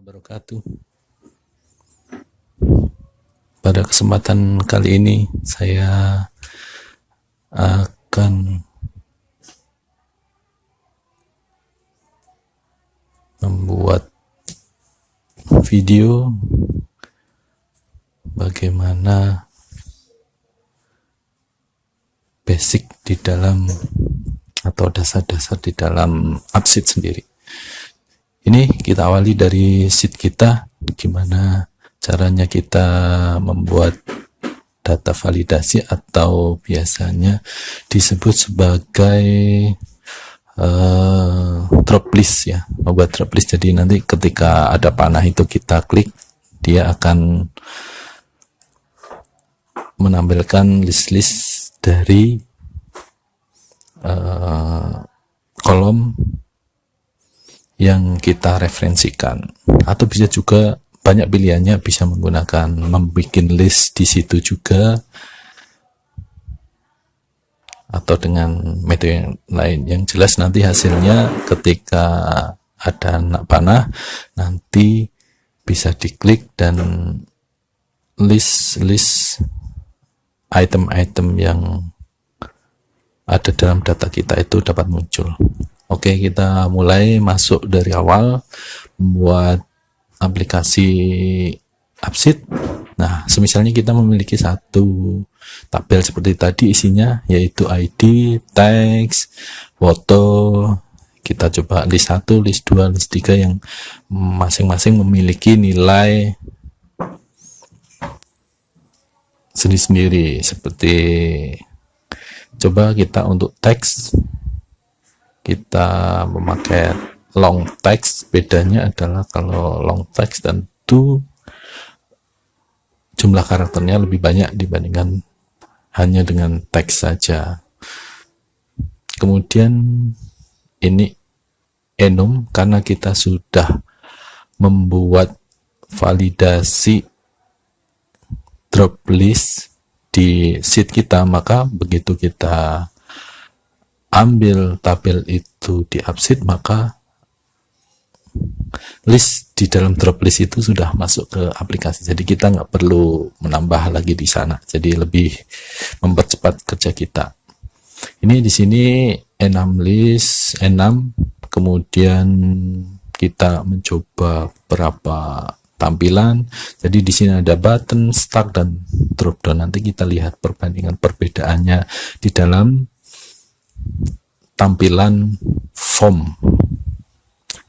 wabarakatuh. Pada kesempatan kali ini saya akan membuat video bagaimana basic di dalam atau dasar-dasar di dalam AppSheet sendiri. Ini kita awali dari sheet kita, gimana caranya kita membuat data validasi atau biasanya disebut sebagai drop list ya, membuat drop list. Jadi nanti ketika ada panah itu kita klik, dia akan menampilkan list-list dari kolom yang kita referensikan, atau bisa juga banyak pilihannya, bisa menggunakan membuat list di situ juga, atau dengan metode yang lain. Yang jelas nanti hasilnya ketika ada anak panah nanti bisa diklik dan list item-item yang ada dalam data kita itu dapat muncul. Oke, kita mulai masuk dari awal membuat aplikasi AppSheet. Nah, semisalnya kita memiliki satu tabel seperti tadi, isinya yaitu ID, teks, foto. Kita coba list 1, list 2, list 3 yang masing-masing memiliki nilai sendiri-sendiri. Seperti coba kita untuk teks, kita memakai long text. Bedanya adalah kalau long text tentu jumlah karakternya lebih banyak dibandingkan hanya dengan teks saja. Kemudian ini enum, karena kita sudah membuat validasi drop list di sheet kita, maka begitu kita ambil tabel itu di AppSheet, maka list di dalam drop list itu sudah masuk ke aplikasi. Jadi kita nggak perlu menambah lagi di sana. Jadi lebih mempercepat kerja kita. Ini di sini enum list, enum. Kemudian kita mencoba beberapa tampilan. Jadi di sini ada button, start, dan drop down. Nanti kita lihat perbandingan perbedaannya di dalam tampilan form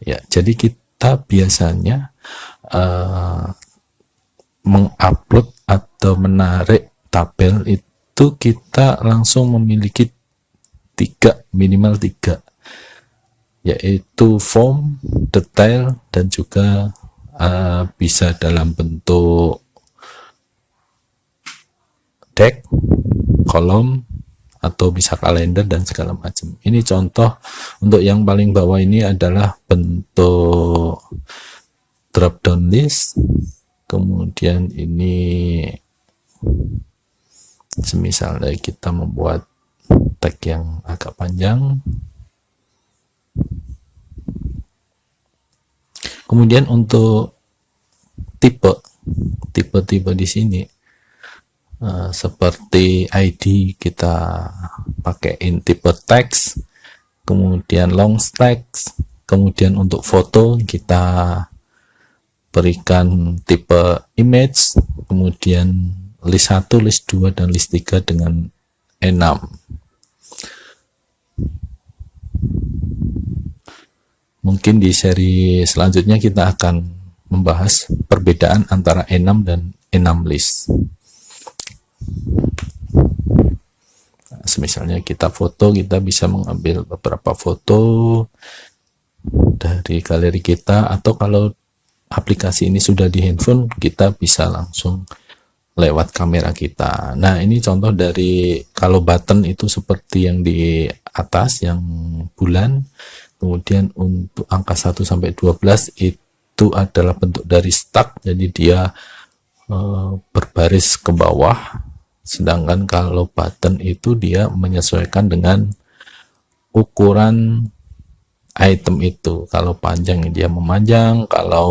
ya. Jadi kita biasanya mengupload atau menarik tabel itu kita langsung memiliki minimal tiga, yaitu form, detail, dan juga bisa dalam bentuk tag, kolom, atau bisa kalender dan segala macam. Ini contoh untuk yang paling bawah ini adalah bentuk drop down list. Kemudian ini semisalnya kita membuat tag yang agak panjang. Kemudian untuk tipe di sini seperti ID kita pakaiin tipe teks, kemudian long text, kemudian untuk foto kita berikan tipe image, kemudian list 1, list 2, dan list 3 dengan enum. Mungkin di seri selanjutnya kita akan membahas perbedaan antara enum dan enum list. Misalnya kita foto, kita bisa mengambil beberapa foto dari galeri kita, atau kalau aplikasi ini sudah di handphone, kita bisa langsung lewat kamera kita. Nah, ini contoh dari kalau button itu seperti yang di atas, yang bulan. Kemudian untuk angka 1 sampai 12 itu adalah bentuk dari stack, jadi dia berbaris ke bawah. Sedangkan kalau button itu dia menyesuaikan dengan ukuran item itu. Kalau panjang dia memanjang, kalau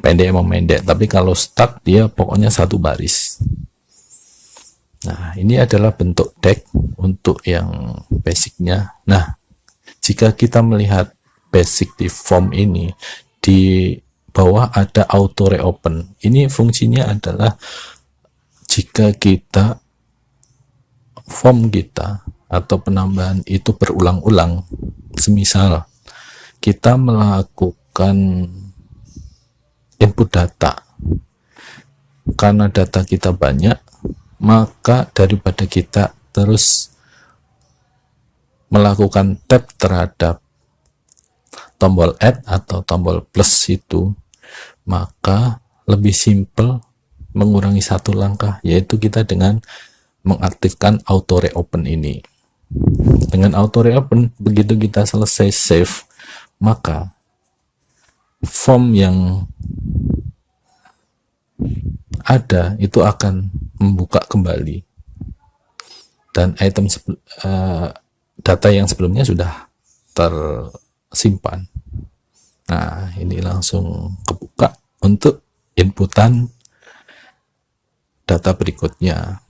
pendek mau pendek, tapi kalau stuck dia pokoknya satu baris. Nah, ini adalah bentuk tag untuk yang basicnya. Nah, jika kita melihat basic di form ini, di bawah ada auto reopen. Ini fungsinya adalah jika kita form kita atau penambahan itu berulang-ulang, semisal kita melakukan input data, karena data kita banyak, maka daripada kita terus melakukan tab terhadap tombol add atau tombol plus itu, maka lebih simple mengurangi satu langkah, yaitu kita dengan mengaktifkan auto reopen ini. Dengan auto reopen, begitu kita selesai save, maka form yang ada itu akan membuka kembali, dan item data yang sebelumnya sudah tersimpan. Nah, ini langsung kebuka untuk inputan data berikutnya.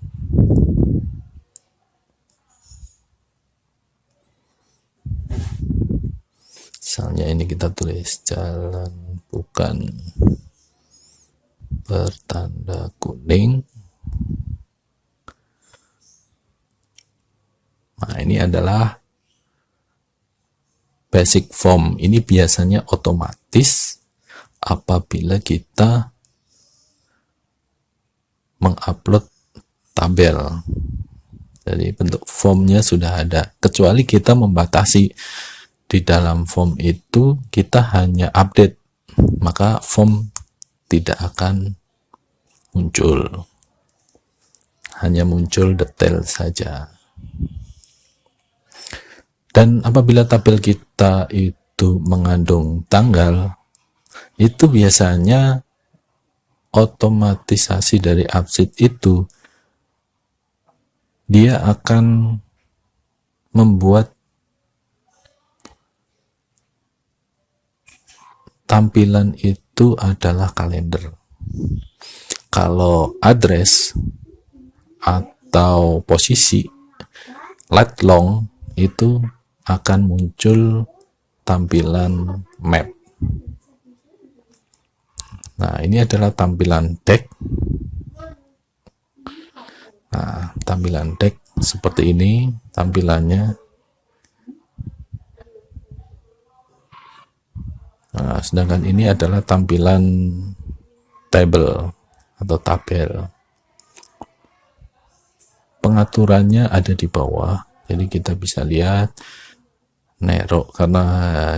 Misalnya ini kita tulis jalan bukan bertanda kuning. Nah, ini adalah basic form. Ini biasanya otomatis apabila kita mengupload tabel. Jadi bentuk formnya sudah ada, kecuali kita membatasi di dalam form itu kita hanya update, maka form tidak akan muncul, hanya muncul detail saja. Dan apabila tabel kita itu mengandung tanggal, itu biasanya otomatisasi dari Upsheet itu dia akan membuat tampilan itu adalah kalender. Kalau address atau posisi lat long itu akan muncul tampilan map. Nah, ini adalah tampilan tag. Nah, tampilan tag seperti ini tampilannya. Nah, sedangkan ini adalah tampilan table atau tabel. Pengaturannya ada di bawah, jadi kita bisa lihat nero, karena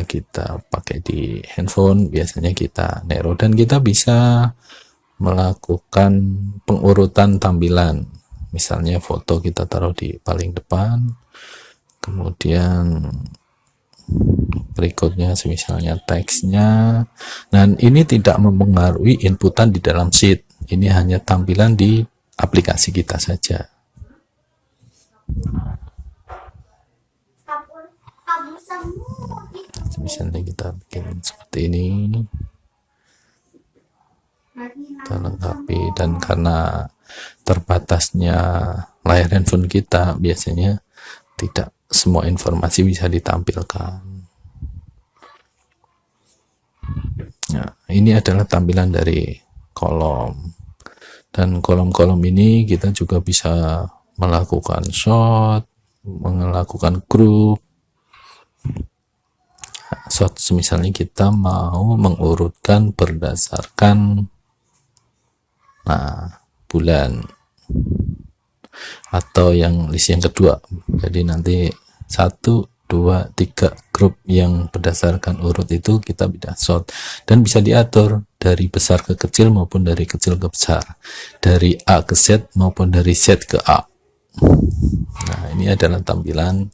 kita pakai di handphone biasanya kita nero, dan kita bisa melakukan pengurutan tampilan. Misalnya foto kita taruh di paling depan, kemudian berikutnya misalnya teksnya. Dan ini tidak mempengaruhi inputan di dalam sheet, ini hanya tampilan di aplikasi kita saja. Misalnya kita bikin seperti ini, kita lengkapi, dan karena terbatasnya layar handphone kita, biasanya tidak semua informasi bisa ditampilkan. Nah, ini adalah tampilan dari kolom, dan kolom-kolom ini kita juga bisa melakukan sort, melakukan group. Sort, misalnya kita mau mengurutkan berdasarkan bulan, atau yang list yang kedua. Jadi nanti 1, 2, 3 grup yang berdasarkan urut itu kita bisa sort, dan bisa diatur dari besar ke kecil maupun dari kecil ke besar, dari A ke Z maupun dari Z ke A. Nah, ini adalah tampilan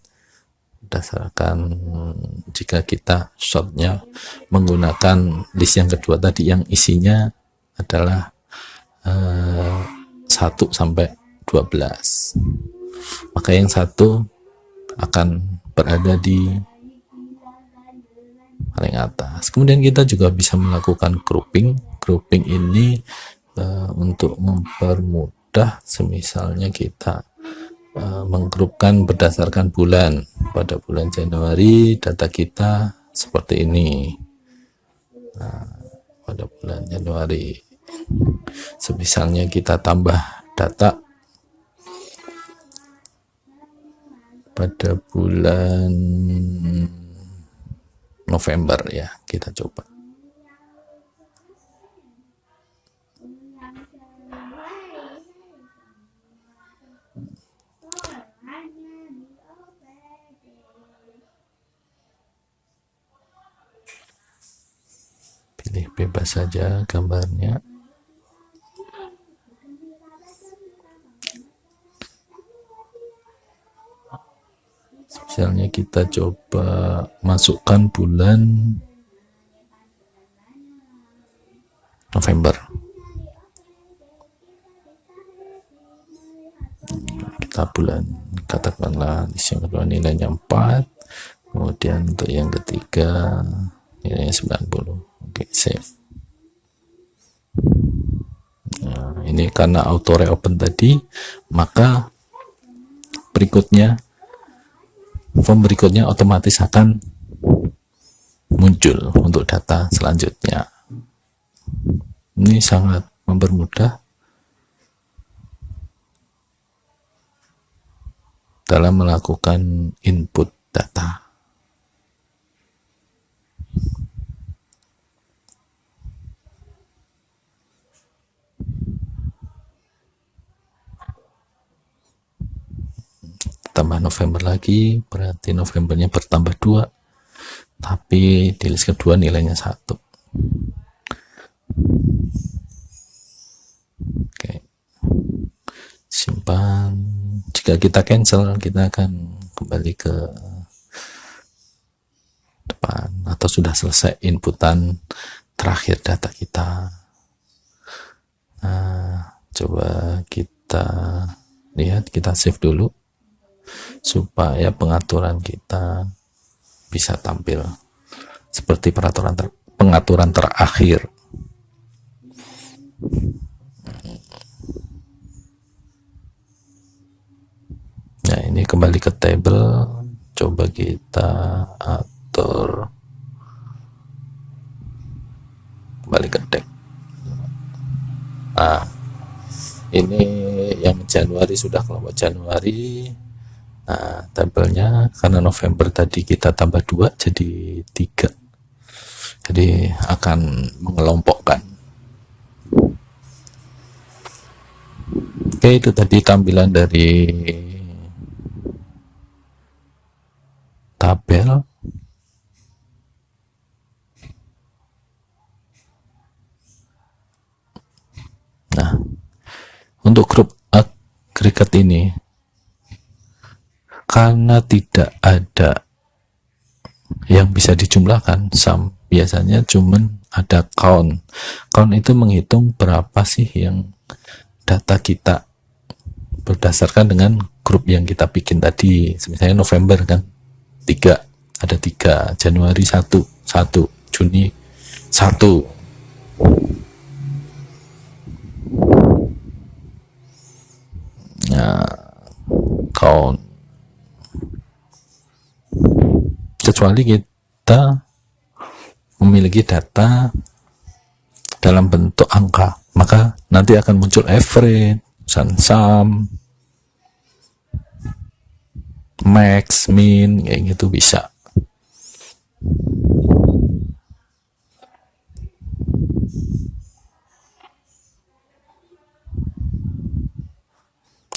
berdasarkan jika kita sortnya menggunakan list yang kedua tadi, yang isinya adalah 1 sampai 12, maka yang 1 akan berada di paling atas. Kemudian kita juga bisa melakukan grouping. Grouping ini untuk mempermudah, semisalnya kita menggrupkan berdasarkan bulan. Pada bulan Januari data kita seperti ini. Nah, pada bulan Januari semisalnya kita tambah data pada bulan November, ya, kita coba. Pilih bebas saja gambarnya. Misalnya kita coba masukkan bulan November. Kita bulan, katakanlah yang kedua nilainya 4, kemudian untuk yang ketiga nilainya 90. Oke, save. Nah, ini karena auto reopen tadi, maka berikutnya form berikutnya otomatis akan muncul untuk data selanjutnya. Ini sangat mempermudah dalam melakukan input data. Tambah November lagi, berarti Novembernya bertambah 2, tapi di list kedua nilainya 1. Oke, simpan. Jika kita cancel, kita akan kembali ke depan, atau sudah selesai inputan terakhir data kita. Nah, coba kita lihat, kita save dulu supaya pengaturan kita bisa tampil seperti pengaturan terakhir. Nah, ini kembali ke table, coba kita atur kembali ke tag. Nah, ini yang Januari sudah kelompok Januari. Nah, tabelnya karena November tadi kita tambah 2 jadi 3, jadi akan mengelompokkan. Oke, itu tadi tampilan dari tabel. Nah, untuk grup agregat ini, karena tidak ada yang bisa dijumlahkan sum, biasanya cuman ada count. Count itu menghitung berapa sih yang data kita berdasarkan dengan grup yang kita bikin tadi. Misalnya November kan 3, ada 3, Januari 1, Juni 1. Nah, count, kecuali kita memiliki data dalam bentuk angka, maka nanti akan muncul average, sum, max, min, kayak gitu bisa.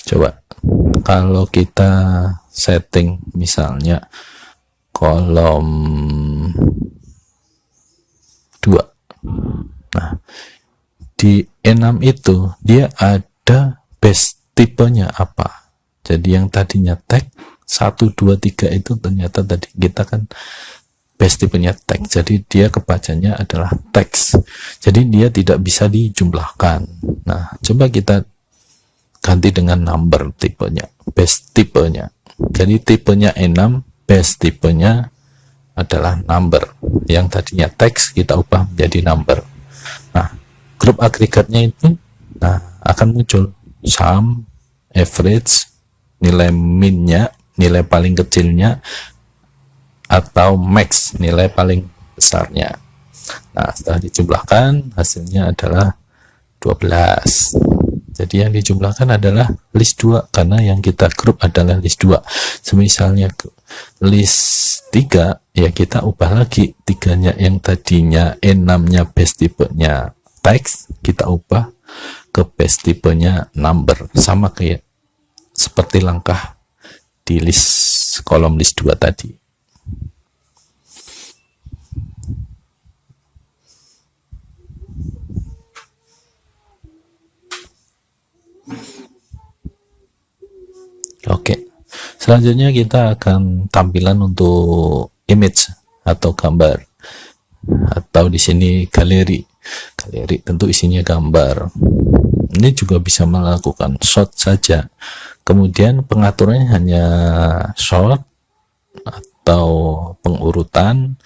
Coba kalau kita setting misalnya kolom 2. Nah, di E6 itu dia ada base tipenya apa. Jadi yang tadinya tag 1, 2, 3 itu ternyata tadi kita kan base tipenya tag. Jadi dia kebacanya adalah teks. Jadi dia tidak bisa dijumlahkan. Nah, coba kita ganti dengan number tipenya, base tipenya. Jadi tipenya E6, base tipenya adalah number. Yang tadinya teks kita ubah menjadi number. Nah, grup agregatnya itu akan muncul sum, average, nilai minnya, nilai paling kecilnya, atau max, nilai paling besarnya. Nah, setelah dijumlahkan hasilnya adalah 12. Jadi yang dijumlahkan adalah list 2 karena yang kita grup adalah list 2. Semisalnya list 3 ya kita ubah lagi 3-nya yang tadinya enumnya base tipenya text, kita ubah ke base tipenya number, sama kayak seperti langkah di list kolom list 2 tadi. Oke, selanjutnya kita akan tampilan untuk image atau gambar, atau di sini galeri. Galeri tentu isinya gambar. Ini juga bisa melakukan sort saja. Kemudian pengaturannya hanya sort atau pengurutan,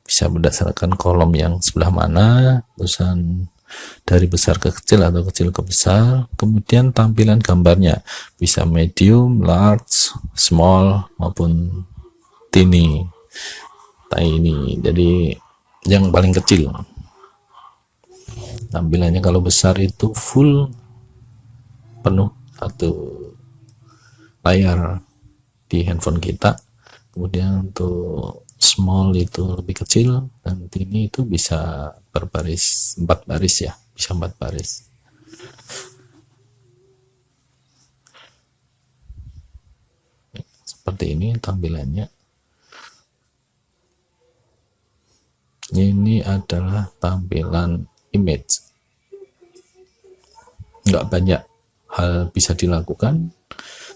bisa berdasarkan kolom yang sebelah mana, terusan dari besar ke kecil atau kecil ke besar. Kemudian tampilan gambarnya bisa medium, large, small maupun tiny. Jadi yang paling kecil. Tampilannya kalau besar itu full penuh satu layar di handphone kita. Kemudian untuk small itu lebih kecil, dan tiny itu bisa berbaris 4 baris ya, bisa 4 baris. Seperti ini tampilannya. Ini adalah tampilan image. Nggak banyak hal bisa dilakukan.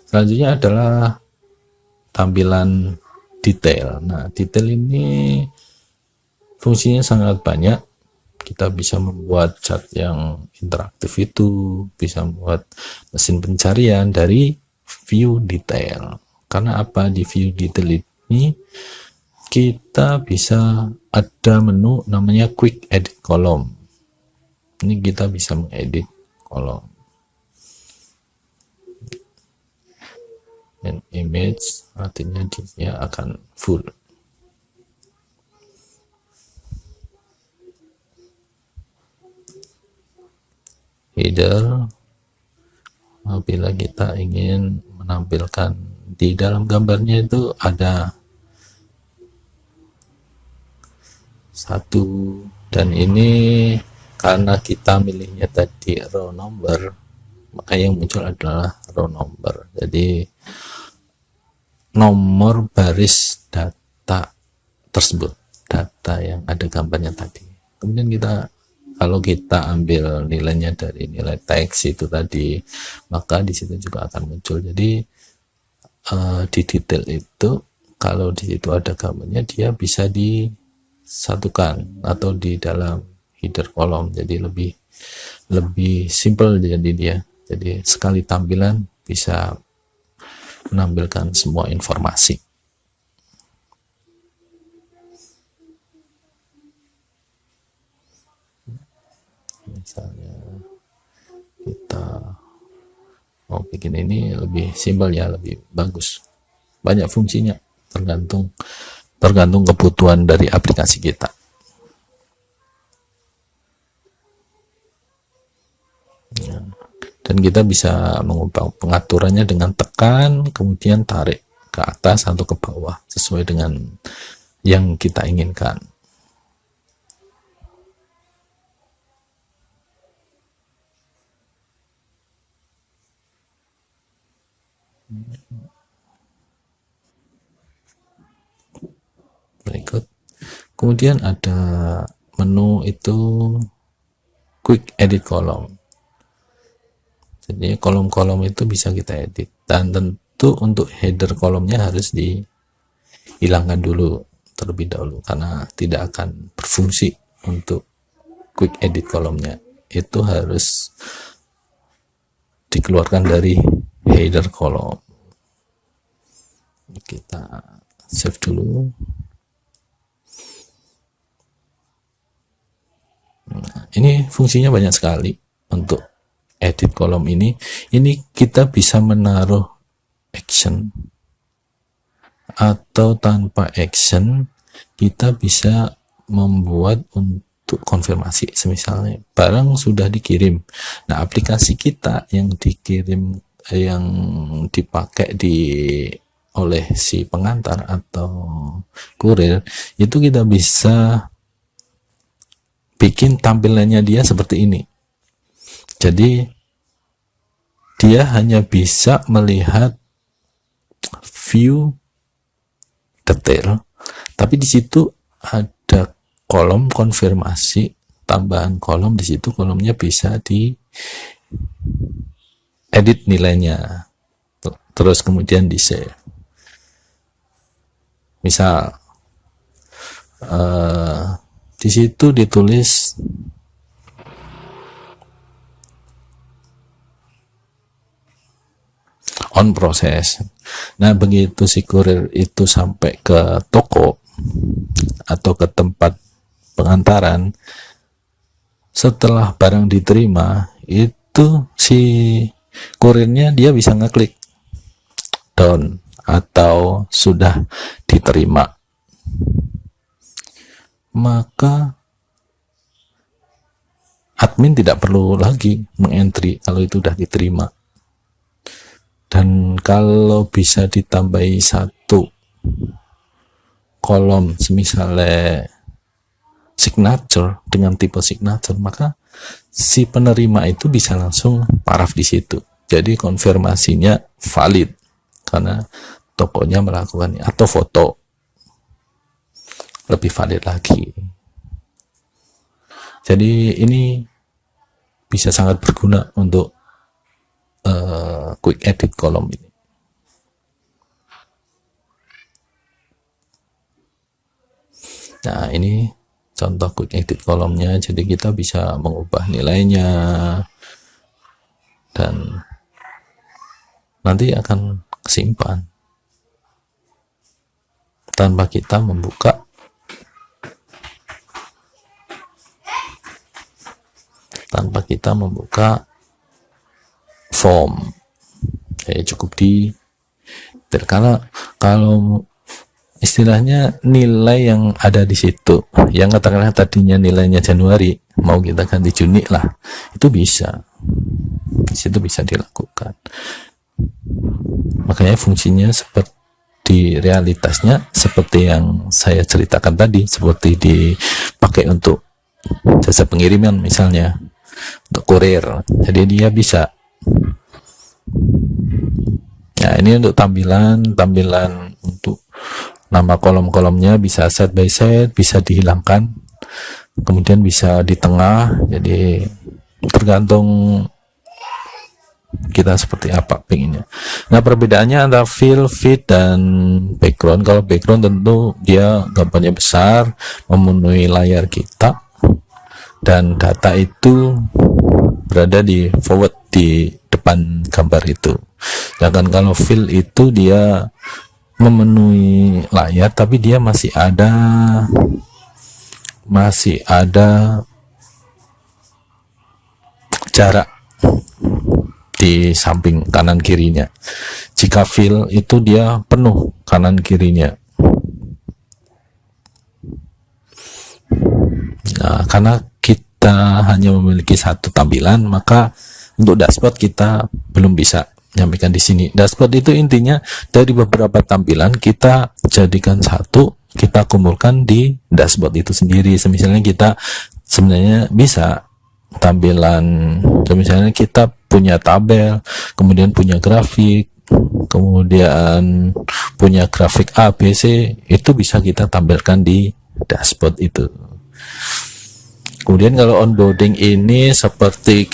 Selanjutnya adalah tampilan detail. Nah, detail ini fungsinya sangat banyak. Kita bisa membuat chart yang interaktif, itu bisa membuat mesin pencarian dari view detail. Karena apa? Di view detail ini kita bisa ada menu namanya quick edit column. Ini kita bisa mengedit kolom. Dan image artinya dia akan full. Header, apabila kita ingin menampilkan di dalam gambarnya itu ada satu, dan ini karena kita milihnya tadi row number, maka yang muncul adalah row number. Jadi nomor baris data tersebut, data yang ada gambarnya tadi. Kemudian kalau kita ambil nilainya dari nilai teks itu tadi, maka di situ juga akan muncul. Jadi di detail itu kalau di situ ada gambarnya, dia bisa disatukan atau di dalam header kolom. Jadi lebih simple jadi dia. Jadi sekali tampilan bisa menampilkan semua informasi. Misalnya kita mau bikin ini lebih simpel ya, lebih bagus. Banyak fungsinya, tergantung kebutuhan dari aplikasi kita. Dan kita bisa mengubah pengaturannya dengan tekan, kemudian tarik ke atas atau ke bawah sesuai dengan yang kita inginkan. Berikut, kemudian ada menu itu quick edit column. Jadi kolom-kolom itu bisa kita edit, dan tentu untuk header kolomnya harus dihilangkan dulu terlebih dahulu karena tidak akan berfungsi untuk quick edit kolomnya. Itu harus dikeluarkan dari header kolom. Kita save dulu. Ini fungsinya banyak sekali untuk edit kolom ini. Ini kita bisa menaruh action, atau tanpa action kita bisa membuat untuk konfirmasi. Misalnya barang sudah dikirim, nah aplikasi kita yang dikirim, yang dipakai oleh si pengantar atau kurir, itu kita bisa bikin tampilannya dia seperti ini. Jadi dia hanya bisa melihat view detail, tapi di situ ada kolom konfirmasi, tambahan kolom. Di situ kolomnya bisa di edit nilainya, terus kemudian di save. Misal di situ ditulis on process. Nah, begitu si kurir itu sampai ke toko atau ke tempat pengantaran, setelah barang diterima, itu si kurirnya dia bisa ngeklik down atau sudah diterima. Maka admin tidak perlu lagi mengentry kalau itu sudah diterima. Dan kalau bisa ditambahi satu kolom, misalnya signature dengan tipe signature, maka si penerima itu bisa langsung paraf di situ. Jadi konfirmasinya valid karena tokonya melakukannya, atau foto lebih valid lagi. Jadi ini bisa sangat berguna untuk quick edit kolom ini. Nah, ini contoh quick edit kolomnya. Jadi kita bisa mengubah nilainya dan nanti akan kesimpan tanpa kita membuka form. Cukup di karena kalau istilahnya nilai yang ada di situ, yang katakanlah tadinya nilainya Januari, mau kita ganti Juni lah, itu bisa, di situ bisa dilakukan. Makanya fungsinya seperti realitasnya seperti yang saya ceritakan tadi, seperti dipakai untuk jasa pengiriman misalnya, untuk kurir. Jadi dia bisa. Nah, ini untuk tampilan untuk nama kolom-kolomnya bisa set by set, bisa dihilangkan, kemudian bisa di tengah. Jadi tergantung kita seperti apa pengennya. Nah, perbedaannya antara fill, feed, dan background. Kalau background tentu dia gambarnya besar, memenuhi layar kita, dan data itu berada di forward, di depan gambar itu. Sedangkan kalau fill itu dia memenuhi layar, tapi dia masih ada jarak di samping kanan kirinya. Jika fill itu dia penuh kanan kirinya. Nah, karena kita hanya memiliki satu tampilan, maka untuk dashboard kita belum bisa nyampaikan di sini. Dashboard itu intinya dari beberapa tampilan kita jadikan satu, kita kumpulkan di dashboard itu sendiri. Misalnya kita sebenarnya bisa tampilan, misalnya kita punya tabel, kemudian punya grafik, kemudian punya grafik A, B, C, itu bisa kita tampilkan di dashboard itu. Kemudian kalau onboarding ini seperti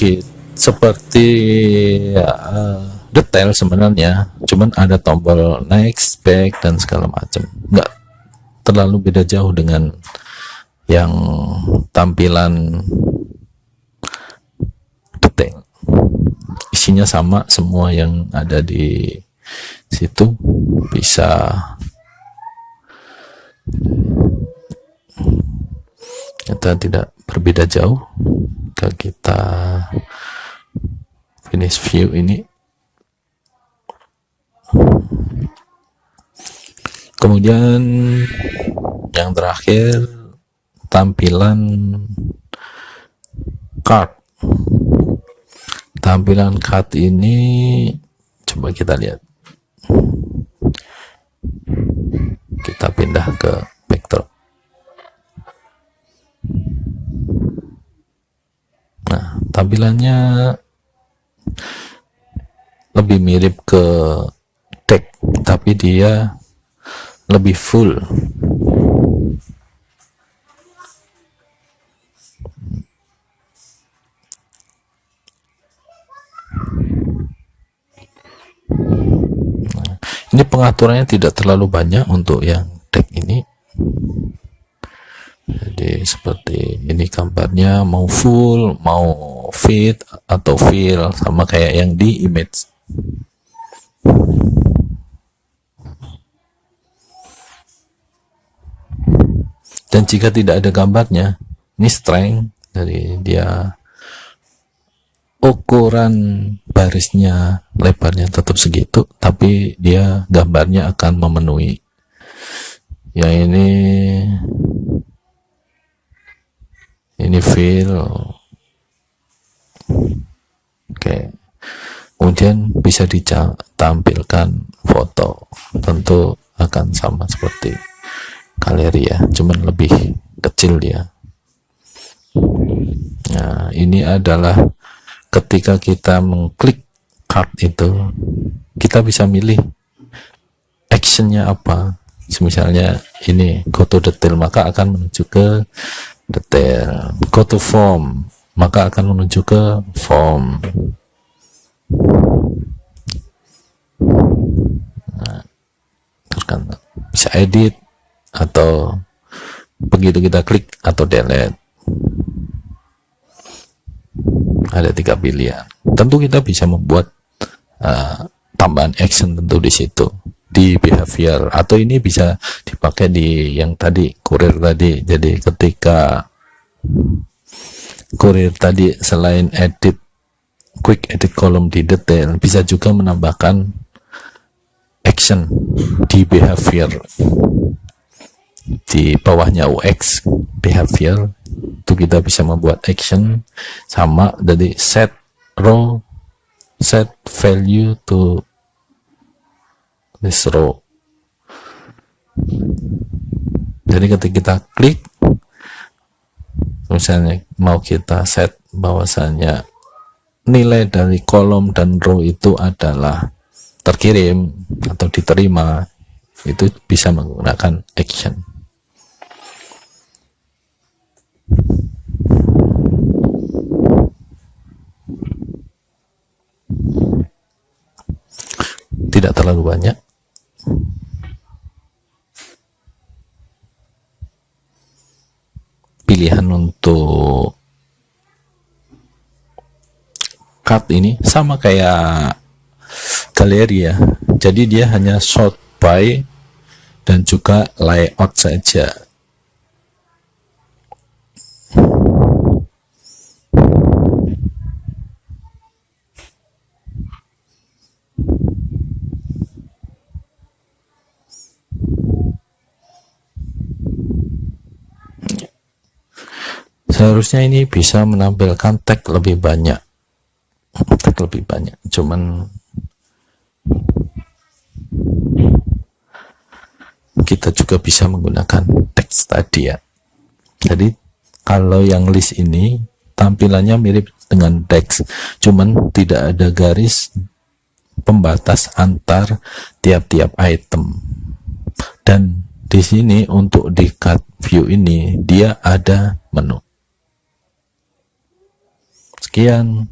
detail sebenarnya, cuman ada tombol next, back, dan segala macam. Nggak terlalu beda jauh dengan yang tampilan detail. Isinya sama semua yang ada di situ, bisa ternyata tidak berbeda jauh. Kita finish view ini. Kemudian yang terakhir, tampilan card. Tampilan card ini coba kita lihat. Kita pindah ke backdrop. Nah, tampilannya lebih mirip ke deck, tapi dia lebih full. Nah, ini pengaturannya tidak terlalu banyak untuk yang deck ini. Jadi seperti ini gambarnya, mau full, mau fit atau fill, sama kayak yang di image. Dan jika tidak ada gambarnya, ini strength dari dia, ukuran barisnya, lebarnya tetap segitu, tapi dia gambarnya akan memenuhi. Ya ini fill. Oke. Kemudian bisa ditampilkan foto, tentu akan sama seperti galeri ya, cuman lebih kecil dia. Nah, ini adalah ketika kita mengklik card itu, kita bisa milih actionnya apa. Misalnya ini go to detail, maka akan menuju ke detail. Go to form, maka akan menuju ke form. Nah, bisa edit, atau begitu kita klik atau delete. Ada 3 pilihan. Tentu kita bisa membuat tambahan action tentu di situ, di behavior, atau ini bisa dipakai di yang tadi kurir tadi. Jadi ketika kurir tadi selain edit, quick edit column di detail, bisa juga menambahkan action di behavior. Di bawahnya UX behavior itu kita bisa membuat action sama dari set row, set value to this row. Jadi ketika kita klik, misalnya mau kita set bahwasannya nilai dari kolom dan row itu adalah terkirim atau diterima, itu bisa menggunakan action. Tidak terlalu banyak. Pilihan untuk card ini sama kayak galeri ya. Jadi dia hanya sort by dan juga layout saja. Seharusnya ini bisa menampilkan tag lebih banyak. Cuman kita juga bisa menggunakan teks tadi ya. Jadi kalau yang list ini tampilannya mirip dengan teks, cuman tidak ada garis pembatas antar tiap-tiap item. Dan di sini untuk di card view ini dia ada menu. Sekian.